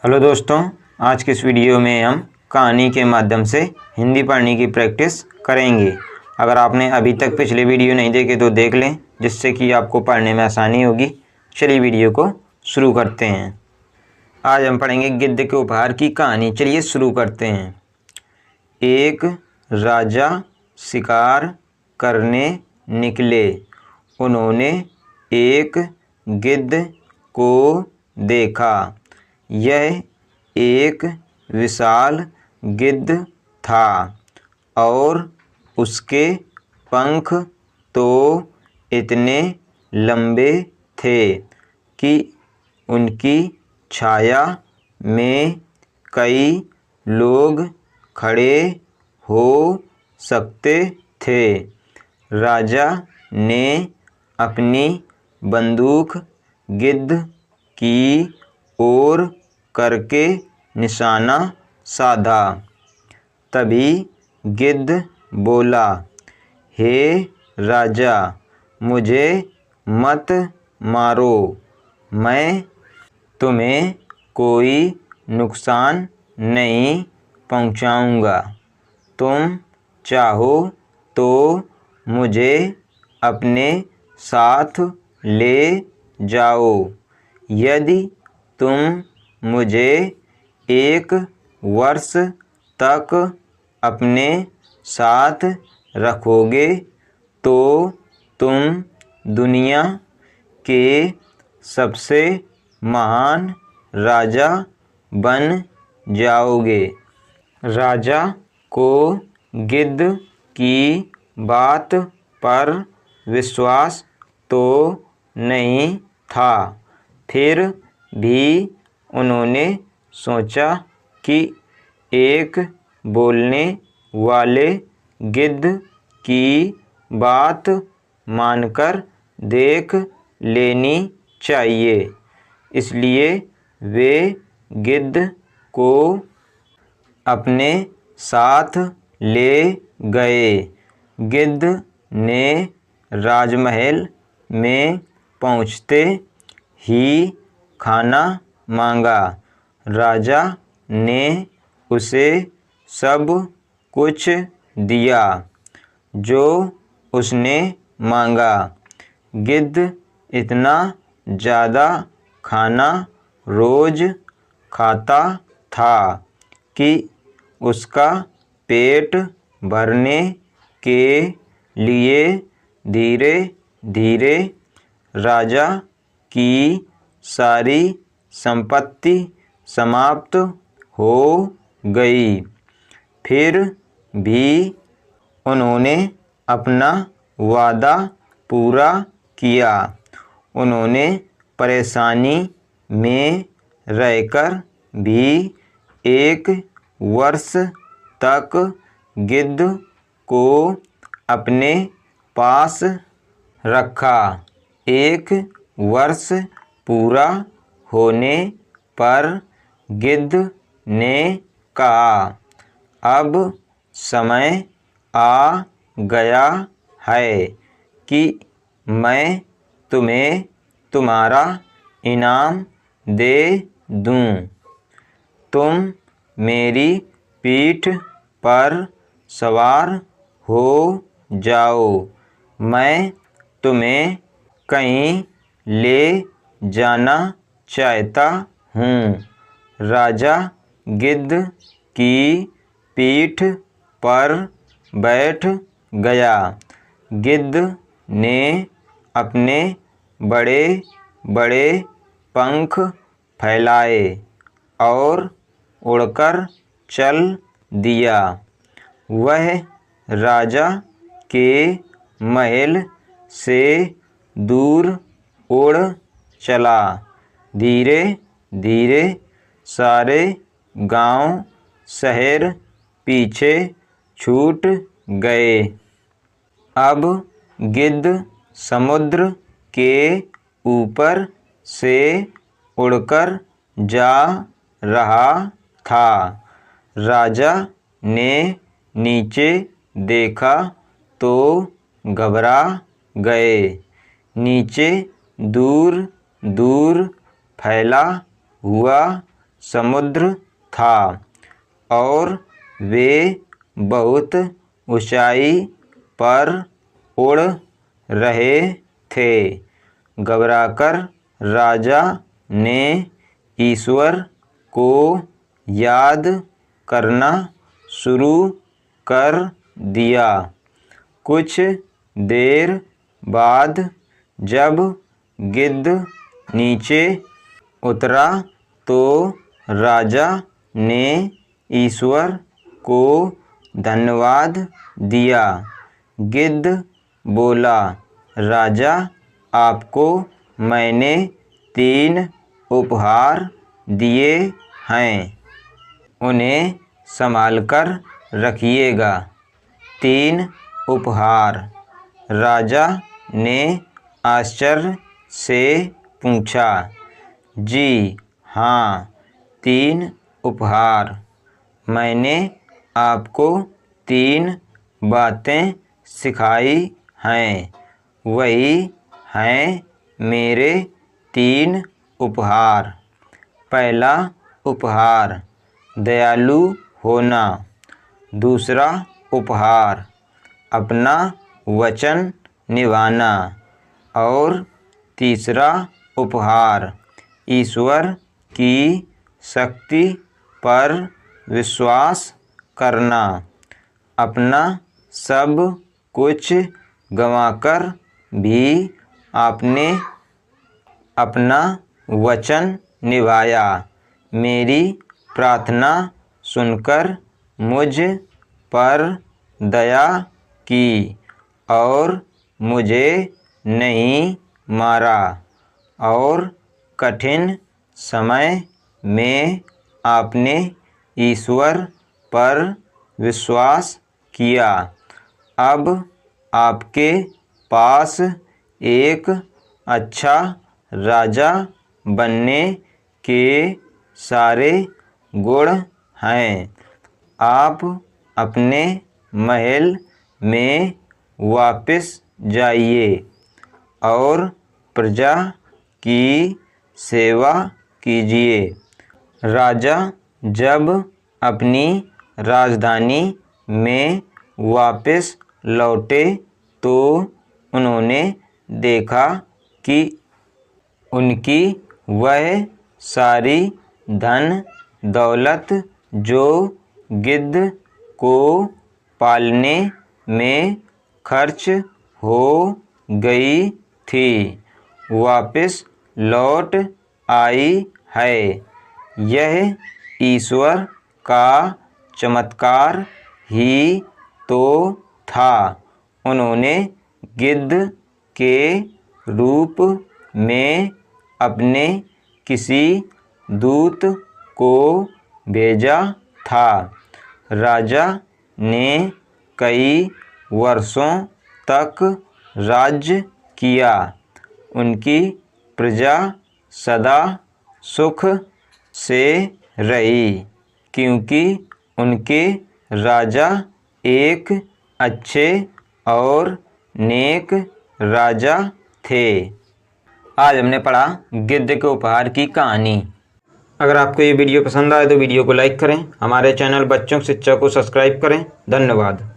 Hello दोस्तों, आज के इस वीडियो में हम कहानी के माध्यम से हिंदी पढ़ने की प्रैक्टिस करेंगे। अगर आपने अभी तक पिछले वीडियो नहीं देखे तो देख लें, जिससे कि आपको पढ़ने में आसानी होगी। चलिए वीडियो को शुरू करते हैं। आज हम पढ़ेंगे गिद्ध के उपहार की कहानी। चलिए शुरू करते हैं। एक राजा शिकार करने निकले। उन्होंने एक गिद्ध को देखा। यह एक विशाल गिद्ध था और उसके पंख तो इतने लंबे थे कि उनकी छाया में कई लोग खड़े हो सकते थे। राजा ने अपनी बंदूक गिद्ध की ओर करके निशाना साधा। तभी गिद्ध बोला, हे राजा, मुझे मत मारो। मैं तुम्हें कोई नुकसान नहीं पहुंचाऊंगा। तुम चाहो तो मुझे अपने साथ ले जाओ। यदि तुम मुझे 1 वर्ष तक अपने साथ रखोगे तो तुम दुनिया के सबसे महान राजा बन जाओगे। राजा को गिद्ध की बात पर विश्वास तो नहीं था। फिर भी उन्होंने सोचा कि एक बोलने वाले गिद्ध की बात मानकर देख लेनी चाहिए। इसलिए वे गिद्ध को अपने साथ ले गए। गिद्ध ने राजमहल में पहुँचते ही खाना मांगा। राजा ने उसे सब कुछ दिया जो उसने मांगा। गिद्ध इतना ज़्यादा खाना रोज खाता था कि उसका पेट भरने के लिए धीरे धीरे राजा की सारी संपत्ति समाप्त हो गई। फिर भी उन्होंने अपना वादा पूरा किया। उन्होंने परेशानी में रहकर भी 1 वर्ष तक गिद्ध को अपने पास रखा। 1 वर्ष पूरा होने पर गिद्ध ने कहा, अब समय आ गया है कि मैं तुम्हें तुम्हारा इनाम दे दूं। तुम मेरी पीठ पर सवार हो जाओ। मैं तुम्हें कहीं ले जाना चाहता हूँ। राजा गिद्ध की पीठ पर बैठ गया। गिद्ध ने अपने बड़े बड़े पंख फैलाए और उड़कर चल दिया। वह राजा के महल से दूर उड़ चला। धीरे धीरे सारे गांव शहर पीछे छूट गए। अब गिद्ध समुद्र के ऊपर से उड़कर जा रहा था। राजा ने नीचे देखा तो घबरा गए। नीचे दूर दूर फैला हुआ समुद्र था और वे बहुत ऊंचाई पर उड़ रहे थे। घबराकर राजा ने ईश्वर को याद करना शुरू कर दिया। कुछ देर बाद जब गिद्ध नीचे उतरा तो राजा ने ईश्वर को धन्यवाद दिया। गिद्ध बोला, राजा, आपको मैंने 3 उपहार दिए हैं, उन्हें संभालकर रखिएगा। 3 उपहार। राजा ने आश्चर्य से पूछा, जी हाँ, 3 उपहार। मैंने आपको 3 बातें सिखाई हैं, वही हैं मेरे 3 उपहार। पहला उपहार, दयालु होना। दूसरा उपहार, अपना वचन निभाना। और तीसरा उपहार, ईश्वर की शक्ति पर विश्वास करना। अपना सब कुछ गंवाकर भी आपने अपना वचन निभाया। मेरी प्रार्थना सुनकर मुझ पर दया की और मुझे नहीं मारा और कठिन समय में आपने ईश्वर पर विश्वास किया। अब आपके पास एक अच्छा राजा बनने के सारे गुण हैं। आप अपने महल में वापस जाइए और प्रजा की सेवा कीजिए। राजा जब अपनी राजधानी में वापस लौटे तो उन्होंने देखा कि उनकी वह सारी धन दौलत जो गिद्ध को पालने में खर्च हो गई थी, वापस लौट आई है। यह ईश्वर का चमत्कार ही तो था। उन्होंने गिद्ध के रूप में अपने किसी दूत को भेजा था। राजा ने कई वर्षों तक राज्य किया। उनकी प्रजा सदा सुख से रही क्योंकि उनके राजा एक अच्छे और नेक राजा थे। आज हमने पढ़ा गिद्ध के उपहार की कहानी। अगर आपको ये वीडियो पसंद आए तो वीडियो को लाइक करें, हमारे चैनल बच्चों की शिक्षा को सब्सक्राइब करें। धन्यवाद।